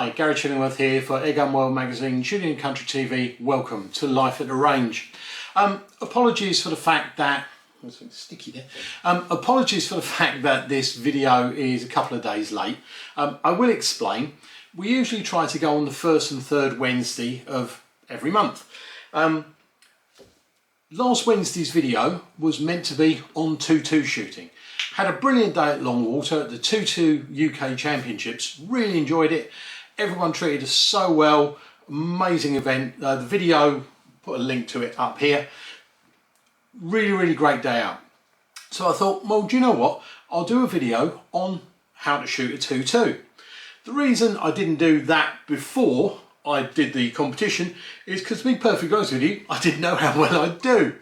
Hi, Gary Chillingworth here for Airgun World Magazine, Shooting Country TV. Welcome to Life at the Range. Apologies for the fact that apologies for the fact that this video is a couple of days late. I will explain. We usually try to go on the first and third Wednesday of every month. Last Wednesday's video was meant to be on 2-2 shooting. Had a brilliant day at Longwater at the 2-2 UK Championships. Really enjoyed it. Everyone treated us so well. Amazing event. The video, put a link to it up here. Really great day out. So I thought, well, do you know what? I'll do a video on how to shoot a 2-2. The reason I didn't do that before I did the competition is because, to be perfectly honest with you, I didn't know how well I'd do.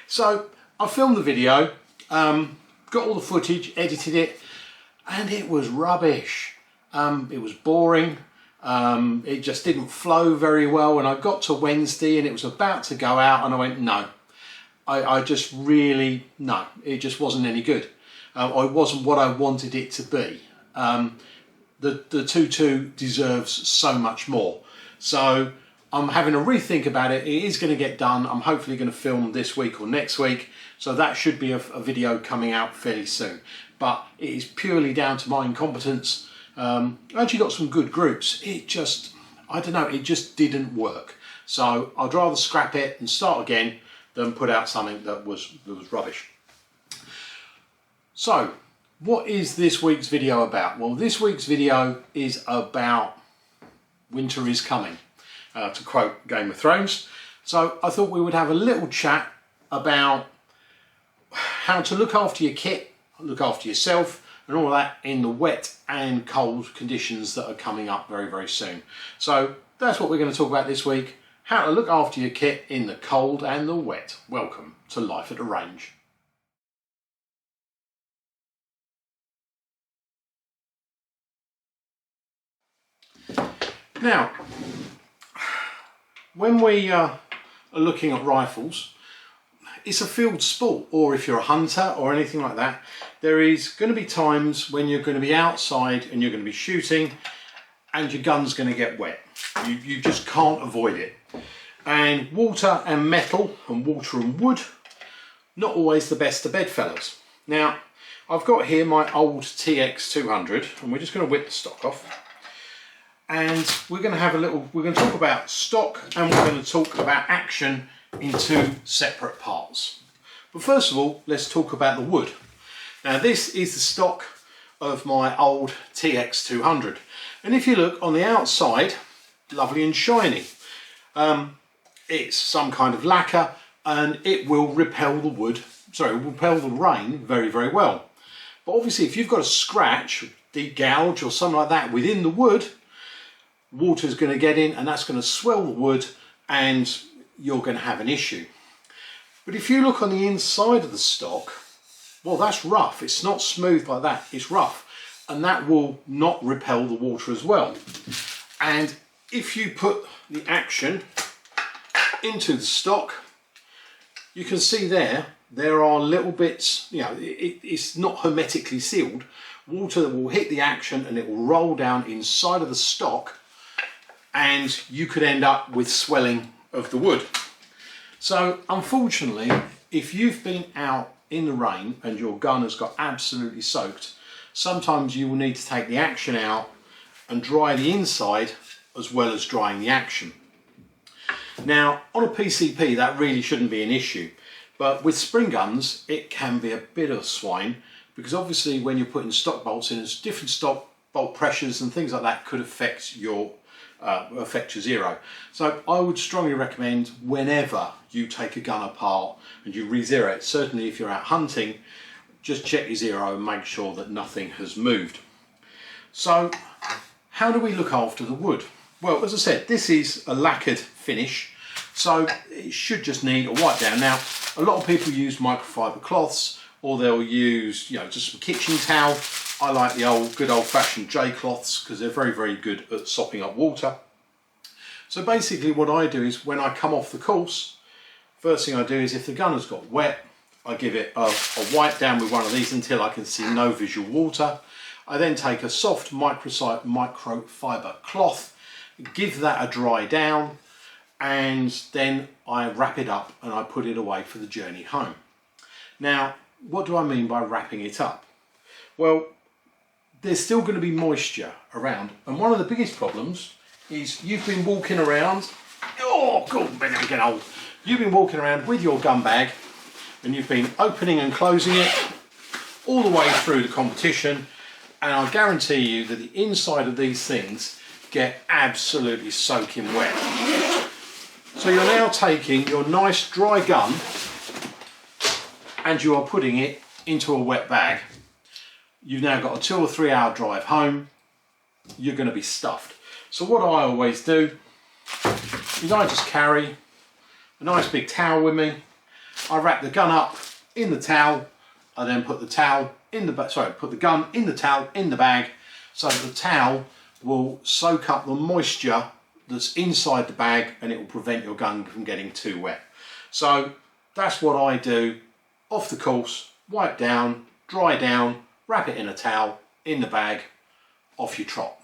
So I filmed the video, got all the footage, edited it, and it was rubbish. It was boring. It just didn't flow very well. And I got to Wednesday and it was about to go out and I went, no. I just really, no, it just wasn't any good. It wasn't what I wanted it to be. The 2-2 deserves so much more. So I'm having a rethink about it. It is going to get done. I'm hopefully going to film this week or next week. So that should be a video coming out fairly soon. But it is purely down to my incompetence. I actually got some good groups. It just, I don't know, it just didn't work. So I'd rather scrap it and start again than put out something that was rubbish. So what is this week's video about? Well, this week's video is about winter is coming, to quote Game of Thrones. So I thought we would have a little chat about how to look after your kit, look after yourself and all of that in the wet and cold conditions that are coming up very soon. So that's what we're going to talk about this week, how to look after your kit in the cold and the wet. Welcome to Life at the Range. Now, when we are looking at rifles, it's a field sport, or if you're a hunter or anything like that, there is going to be times when you're going to be outside and you're going to be shooting and your gun's going to get wet. You just can't avoid it. And water and metal and water and wood, not always the best of bedfellows. Now, I've got here my old TX200 and we're just going to whip the stock off. And we're going to have we're going to talk about stock and we're going to talk about action in two separate parts. But first of all, let's talk about the wood. Now this is the stock of my old TX200. And if you look on the outside, lovely and shiny. It's some kind of lacquer and it will repel the repel the rain very well. But obviously if you've got a scratch, deep gouge or something like that within the wood, water is going to get in and that's going to swell the wood and you're going to have an issue. But if you look on the inside of the stock, well, that's rough. It's not smooth like that, it's rough, and that will not repel the water as well. And if you put the action into the stock, you can see there are little bits, you know, it's not hermetically sealed. Water that will hit the action and it will roll down inside of the stock and you could end up with swelling of the wood. So unfortunately, if you've been out in the rain and your gun has got absolutely soaked, sometimes you will need to take the action out and dry the inside as well as drying the action. Now on a PCP that really shouldn't be an issue, but with spring guns it can be a bit of swine because obviously when you're putting stock bolts in, there's different stock bolt pressures and things like that could affect your zero. So I would strongly recommend whenever you take a gun apart and you re-zero it, certainly if you're out hunting, just check your zero and make sure that nothing has moved. So how do we look after the wood? Well, as I said, this is a lacquered finish, so it should just need a wipe down. Now, a lot of people use microfiber cloths or they'll use, you know, just some kitchen towel. I like the good old-fashioned J cloths because they're very good at sopping up water. So basically what I do is when I come off the course, first thing I do is if the gun has got wet, I give it a wipe down with one of these until I can see no visual water. I then take a soft microfiber cloth, give that a dry down, and then I wrap it up and I put it away for the journey home. Now, what do I mean by wrapping it up? Well, there's still going to be moisture around, and one of the biggest problems is you've been walking around, oh god, I'm getting old. You've been walking around with your gun bag and you've been opening and closing it all the way through the competition, and I guarantee you that the inside of these things get absolutely soaking wet. So you're now taking your nice dry gun and you are putting it into a wet bag. You've now got a 2 or 3 hour drive home. You're going to be stuffed. So what I always do is I just carry a nice big towel with me. I wrap the gun up in the towel. I then put the towel in the put the gun in the towel in the bag, so that the towel will soak up the moisture that's inside the bag and it will prevent your gun from getting too wet. So that's what I do. Off the course, wipe down, dry down, wrap it in a towel, in the bag, off you trot.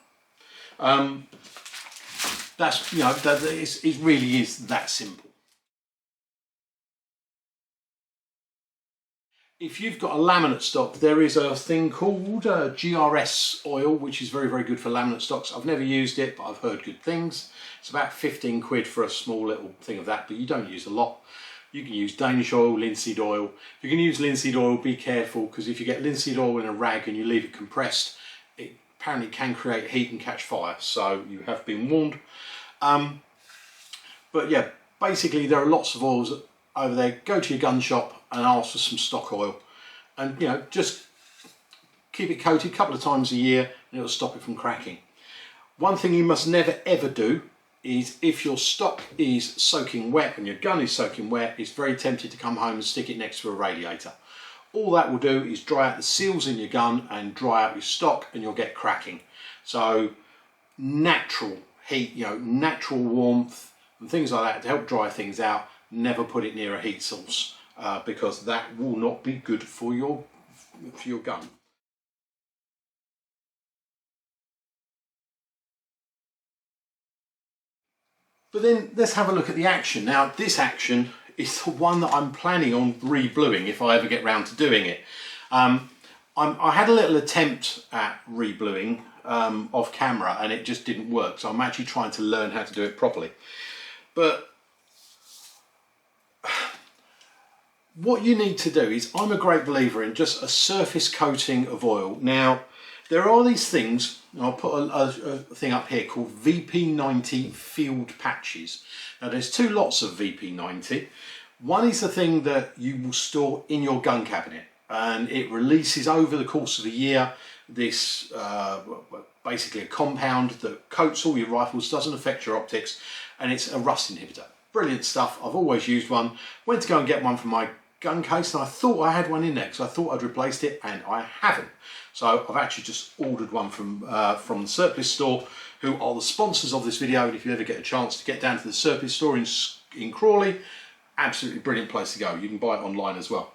That's, you know, it really is that simple. If you've got a laminate stock, there is a thing called GRS oil, which is very, very good for laminate stocks. I've never used it, but I've heard good things. It's about 15 quid for a small little thing of that, but you don't use a lot. You can use Danish oil, linseed oil. If you can use linseed oil, be careful, because if you get linseed oil in a rag and you leave it compressed, it apparently can create heat and catch fire, so you have been warned. But yeah, basically there are lots of oils over there. Go to your gun shop and ask for some stock oil, and you know, just keep it coated a couple of times a year and it'll stop it from cracking. One thing you must never ever do is, if your stock is soaking wet and your gun is soaking wet, it's very tempted to come home and stick it next to a radiator. All that will do is dry out the seals in your gun and dry out your stock, and you'll get cracking. So natural heat, you know, natural warmth and things like that to help dry things out. Never put it near a heat source, because that will not be good for your gun. But then let's have a look at the action. Now this action is the one that I'm planning on re-bluing if I ever get round to doing it. I had a little attempt at re-bluing off camera and it just didn't work, so I'm actually trying to learn how to do it properly. But what you need to do is, I'm a great believer in just a surface coating of oil. Now there are these things, and I'll put a thing up here called VP90 field patches. Now there's two lots of VP90. One is the thing that you will store in your gun cabinet, and it releases over the course of a year this basically a compound that coats all your rifles, doesn't affect your optics, and it's a rust inhibitor. Brilliant stuff. I've always used one. Went to go and get one from my gun case and I thought I had one in there because I thought I'd replaced it, and I haven't. So I've actually just ordered one from the Surplus store, who are the sponsors of this video. And if you ever get a chance to get down to the Surplus store in Crawley, absolutely brilliant place to go. You can buy it online as well.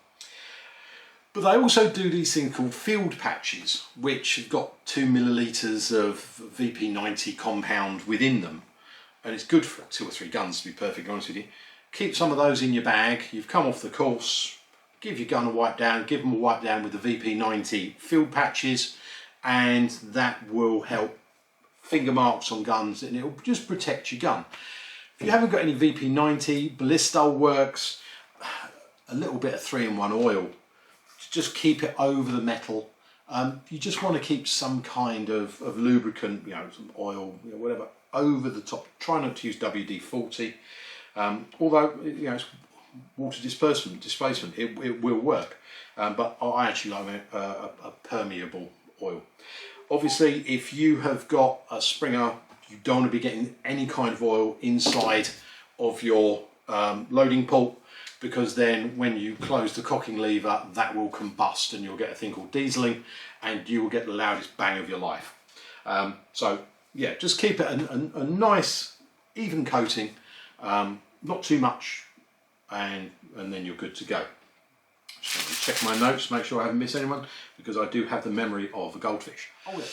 But they also do these things called field patches, which have got 2 millilitres of VP90 compound within them, and it's good for 2 or 3 guns, to be perfectly honest with you. Keep some of those in your bag. You've come off the course, give your gun a wipe down, give them a wipe down with the VP90 field patches, and that will help finger marks on guns, and it will just protect your gun. If you haven't got any VP90, Ballisto works, a little bit of 3-in-1 oil, just keep it over the metal. You just want to keep some kind of lubricant, you know, some oil, you know, whatever, over the top. Try not to use WD-40. Although, you know, it's water displacement, it will work. But I actually like a permeable oil. Obviously, if you have got a Springer, you don't want to be getting any kind of oil inside of your loading port, because then when you close the cocking lever, that will combust and you'll get a thing called dieseling, and you will get the loudest bang of your life. So yeah, just keep it a nice even coating, not too much, and then you're good to go. Just just check my notes, make sure I haven't missed anyone, because I do have the memory of a goldfish. Oh yeah.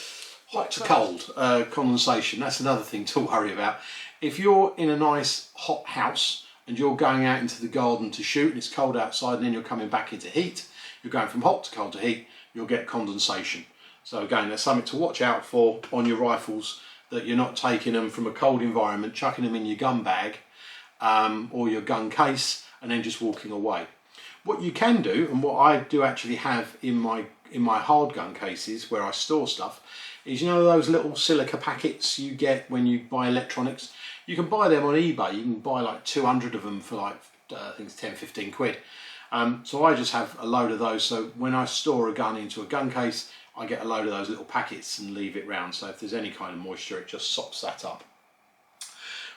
Hot to cold, condensation, that's another thing to worry about. If you're in a nice hot house and you're going out into the garden to shoot and it's cold outside and then you're coming back into heat, you're going from hot to cold to heat, you'll get condensation. So again, there's something to watch out for on your rifles, that you're not taking them from a cold environment, chucking them in your gun bag or your gun case and then just walking away. What you can do, and what I do actually have in my hard gun cases where I store stuff, is, you know, those little silica packets you get when you buy electronics. You can buy them on eBay. You can buy like 200 of them for like I think it's 10-15 quid. So I just have a load of those, so when I store a gun into a gun case, I get a load of those little packets and leave it round, so if there's any kind of moisture it just sops that up.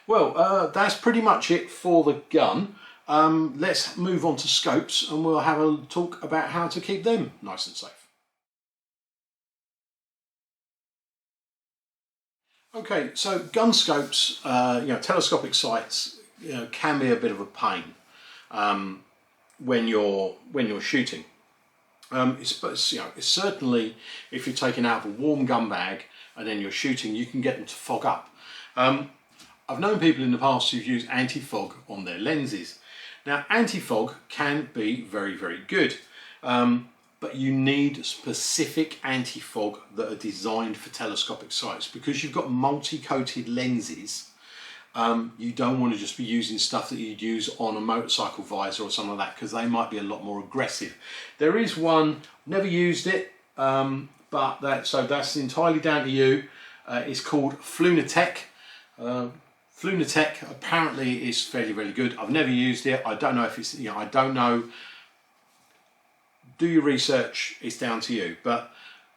Well, that's pretty much it for the gun. Let's move on to scopes and we'll have a talk about how to keep them nice and safe. Okay, so gun scopes, telescopic sights, can be a bit of a pain when you're shooting. It's certainly, if you're taking out of a warm gun bag and then you're shooting, you can get them to fog up. I've known people in the past who've used anti-fog on their lenses. Now, anti-fog can be very, very good. But you need specific anti-fog that are designed for telescopic sights, because you've got multi-coated lenses. You don't want to just be using stuff that you'd use on a motorcycle visor or something like that, because they might be a lot more aggressive. There is one, never used it, but that's entirely down to you. It's called Flunatech. Flunatech apparently is fairly, very good. I've never used it. I don't know if it's, I don't know. Do your research, it's down to you, but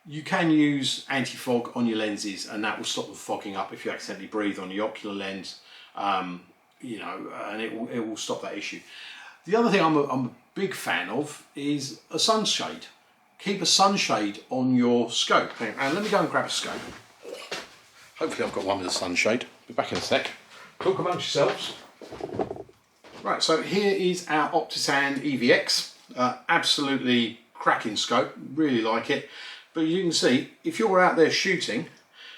you can use anti-fog on your lenses and that will stop them fogging up if you accidentally breathe on the ocular lens, and it will stop that issue. The other thing I'm a big fan of is a sunshade. Keep a sunshade on your scope. And let me go and grab a scope. Hopefully I've got one with a sunshade. Be back in a sec. Talk amongst yourselves. Right, so here is our Optisan EVX. Absolutely cracking scope, really like it. But you can see, if you're out there shooting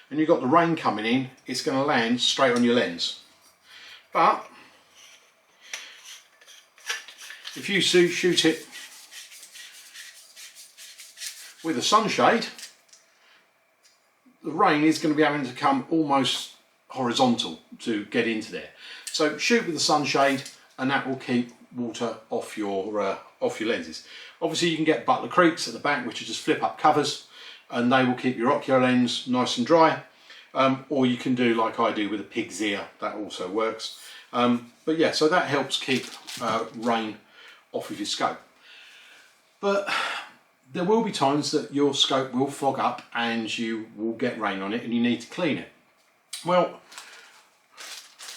and you've got the rain coming in, it's going to land straight on your lens. But if you shoot it with a sunshade, the rain is going to be having to come almost horizontal to get into there. So shoot with the sunshade and that will keep water off your lenses. Obviously you can get Butler Creeks at the back, which are just flip up covers, and they will keep your ocular lens nice and dry. Or you can do like I do with a pig's ear, that also works. But yeah, so that helps keep rain off of your scope. But there will be times that your scope will fog up and you will get rain on it and you need to clean it. Well,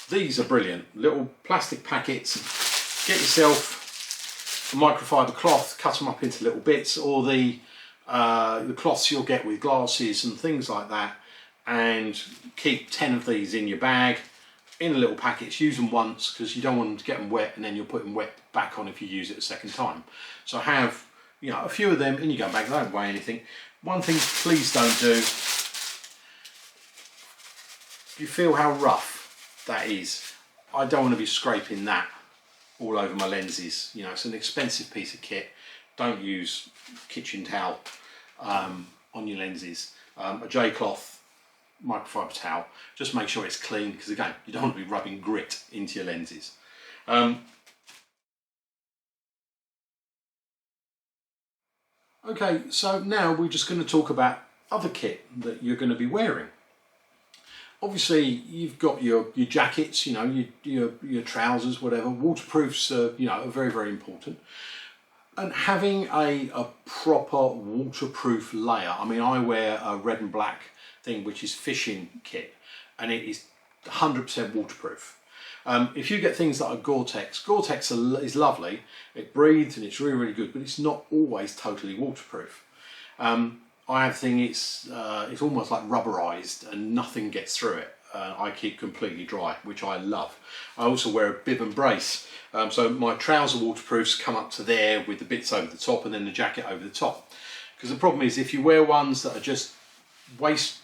these are brilliant. Little plastic packets. Get yourself a microfiber cloth, cut them up into little bits, or the cloths you'll get with glasses and things like that, and keep 10 of these in your bag in little packets. Use them once because you don't want them to get them wet and then you'll put them wet back on if you use it a second time. So have a few of them in your gun bag. They don't weigh anything. One thing please don't do, you feel how rough that is. I don't want to be scraping that all over my lenses. It's an expensive piece of kit. Don't use kitchen towel on your lenses. A J-cloth microfiber towel. Just make sure it's clean, because again, you don't want to be rubbing grit into your lenses. Okay, so now we're just going to talk about other kit that you're going to be wearing. Obviously, you've got your jackets, your trousers, whatever. Waterproofs are, are very, very important. And having a proper waterproof layer. I mean, I wear a red and black thing, which is fishing kit, and it is 100% waterproof. If you get things that are Gore-Tex, Gore-Tex is lovely. It breathes and it's really, really good, but it's not always totally waterproof. I have a thing, it's almost like rubberized and nothing gets through it. I keep completely dry, which I love. I also wear a bib and brace, so my trouser waterproofs come up to there with the bits over the top and then the jacket over the top. Because the problem is, if you wear ones that are just waist,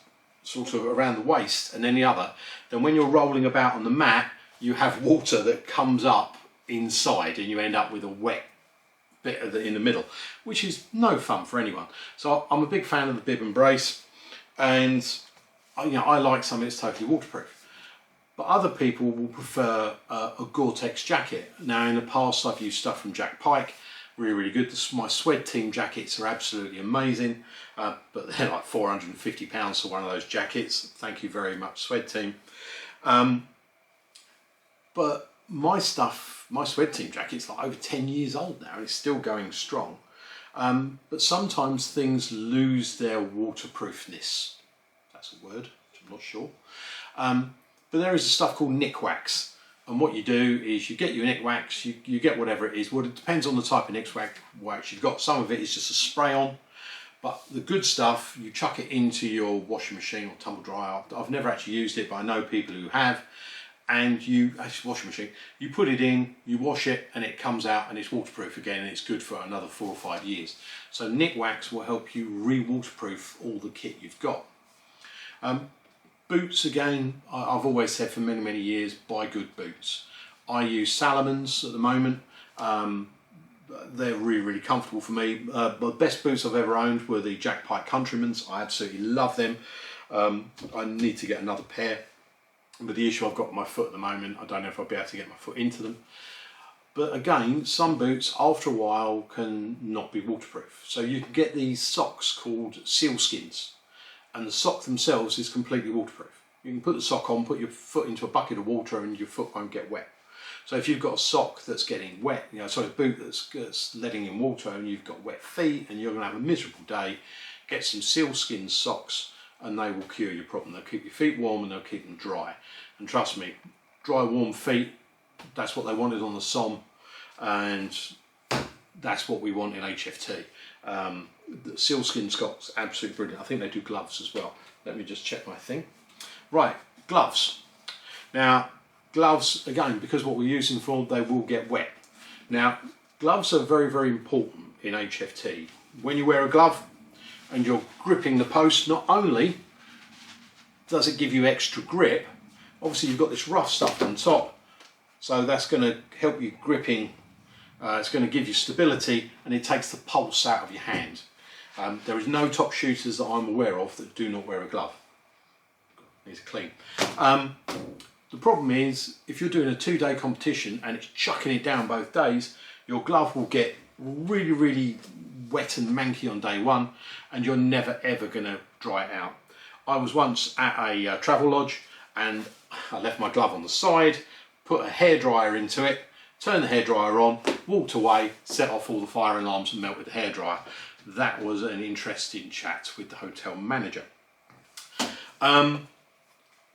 sort of around the waist, and then the other, then when you're rolling about on the mat, you have water that comes up inside and you end up with a wet bit in the middle, which is no fun for anyone. So I'm a big fan of the bib and brace, and I like something that's totally waterproof. But other people will prefer a Gore-Tex jacket. Now, in the past I've used stuff from Jack Pike, really good. My Swed Team jackets are absolutely amazing, but they're like £450 for one of those jackets. Thank you very much, Swed Team. But my Swed Team jacket's like over 10 years old now and it's still going strong. But sometimes things lose their waterproofness. That's a word, I'm not sure. But there is a stuff called Nick Wax. And what you do is you get your Nick Wax, you get whatever it is. Well, it depends on the type of Nick Wax you've got. Some of it is just a spray on. But the good stuff, you chuck it into your washing machine or tumble dryer. I've never actually used it, but I know people who have. And washing machine, you put it in, you wash it, and it comes out and it's waterproof again, and it's good for another 4 or 5 years. So Nick Wax will help you re-waterproof all the kit you've got. Boots, again, I've always said for many years, buy good boots. I use Salomons at the moment. They're really comfortable for me. The best boots I've ever owned were the Jack Pike Countryman's. I absolutely love them. I need to get another pair. But the issue I've got with my foot at the moment, I don't know if I'll be able to get my foot into them. But again, some boots after a while can not be waterproof. So you can get these socks called sealskins, and the sock themselves is completely waterproof. You can put the sock on, put your foot into a bucket of water and your foot won't get wet. So if you've got a sock that's getting wet, a boot that's letting in water and you've got wet feet and you're going to have a miserable day, get some sealskin socks and they will cure your problem. They'll keep your feet warm and they'll keep them dry. And trust me, dry, warm feet, that's what they wanted on the Somme, and that's what we want in HFT. The sealskin socks, absolutely brilliant. I think they do gloves as well. Let me just check my thing. Right, gloves. Now, gloves, again, because what we're using for, they will get wet. Now, gloves are very important in HFT. When you wear a glove and you're gripping the post, not only does it give you extra grip, obviously you've got this rough stuff on top, so that's going to help you gripping. It's going to give you stability and it takes the pulse out of your hand. There is no top shooters that I'm aware of that do not wear a glove. Needs to clean. The problem is, if you're doing a 2-day competition and it's chucking it down both days, your glove will get really wet and manky on day one and you're never ever going to dry it out. I was once at a travel lodge and I left my glove on the side, put a hairdryer into it, turned the hairdryer on, walked away, set off all the fire alarms and melted the hairdryer. That was an interesting chat with the hotel manager.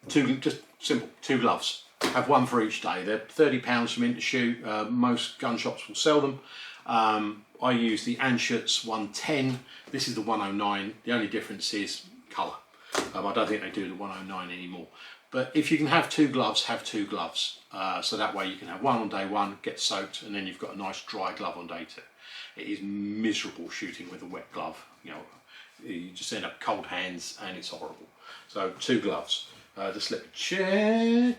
Just simple, 2 gloves. Have one for each day. They're £30 from in to shoot. Most gun shops will sell them. I use the Anschutz 110. This is the 109. The only difference is colour. I don't think they do the 109 anymore. But if you can have 2 gloves, have 2 gloves. So that way you can have one on day one, get soaked, and then you've got a nice dry glove on day 2. It is miserable shooting with a wet glove. You just end up cold hands and it's horrible. So 2 gloves. Just let me check.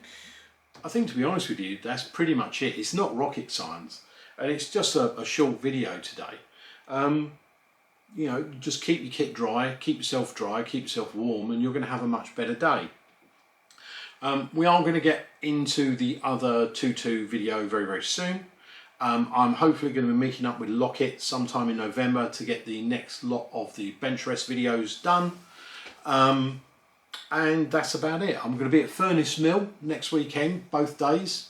I think, to be honest with you, that's pretty much it. It's not rocket science, and it's just a short video today. Just keep your kit dry, keep yourself warm, and you're going to have a much better day. We are going to get into the other 2-2 video very soon. I'm hopefully going to be meeting up with Lockett sometime in November to get the next lot of the bench rest videos done. And that's about it. I'm going to be at Furnace Mill next weekend, both days.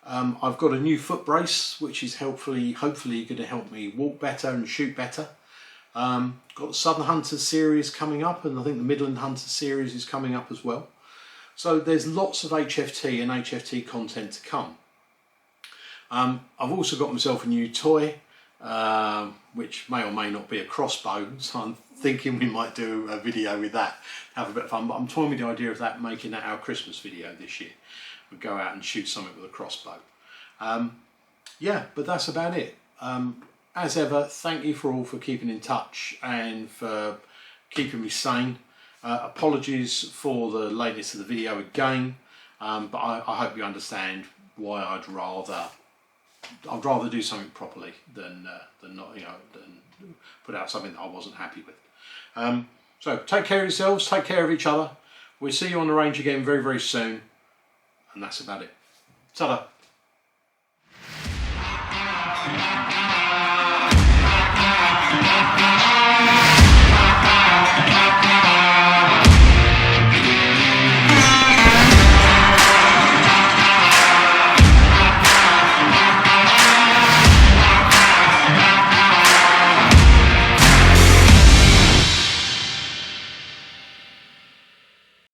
I've got a new foot brace, which is hopefully going to help me walk better and shoot better. Got the Southern Hunters series coming up, and I think the Midland Hunters series is coming up as well. So there's lots of HFT and HFT content to come. I've also got myself a new toy. which may or may not be a crossbow, so I'm thinking we might do a video with that, have a bit of fun. But I'm toying with the idea of that, making that our Christmas video this year. We'll go out and shoot something with a crossbow. Yeah, but that's about it. As ever, thank you for all for keeping in touch and for keeping me sane. Apologies for the lateness of the video again, but I hope you understand why I'd rather do something properly than not, than put out something that I wasn't happy with. So take care of yourselves, take care of each other. We'll see you on the range again very, very soon, and that's about it. Ta-da.